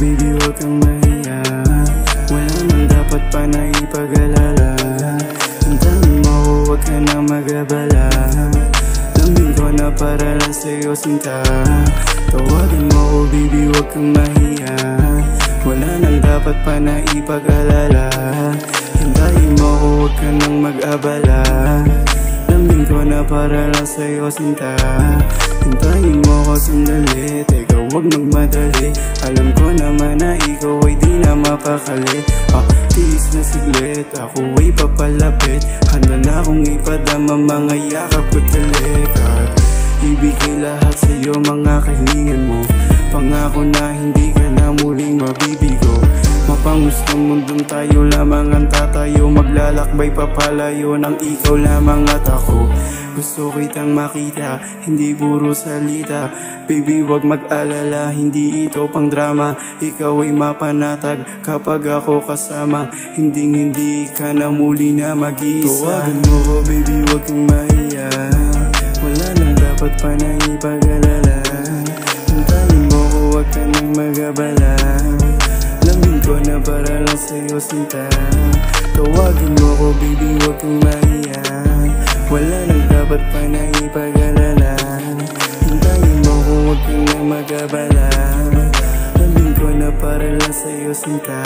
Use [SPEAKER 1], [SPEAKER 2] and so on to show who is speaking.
[SPEAKER 1] baby, huwag kang mahiya. Wala nang dapat pa na ipag-alala. Hintayin mo ko, huwag ka nang mag-abala. Lambing ko na para lang sa'yo sinta. Tawagan mo ko baby, huwag kang mahiya. Wala nang dapat pa na ipag-alala. Hintayin mo ko, huwag ka nang mag-abala. Lambing ko na para lang sa'yo sinta. Hintayin mo ko sandali, teka huwag magmadali. Alam ko naman na ikaw ay di na mapakali. Tiis na siglit, ako ay papalapit. Handa na akong ipadama mga yakap ko talikat. Ibigay lahat sa'yo mga kahilingan mo. Pangako na hindi ka na muling mabibigo. Mapangustong mundong tayo lamang ang tatayo. Maglalakbay papalayo ng ikaw lamang at ako. Gusto kitang makita, hindi puro salita. Baby wag mag-alala, hindi ito pang drama. Ikaw ay mapanatag kapag ako kasama. Hindi ka na muli na mag-iisa. Tawagan mo ko baby, wag kang mahiya. Wala nang dapat pa na ipag-alala. Hintayin mo ko, wag ka nang mag-abala. Lambing ko na para lang sa'yo sinta. Tawagan mo ko baby, wag kang mahiya. Wala nang dapat pa na ipag-alala. Hintayin mo ko, wag kang nang mag-abala. Lambing ko na para lang sa'yo sinta.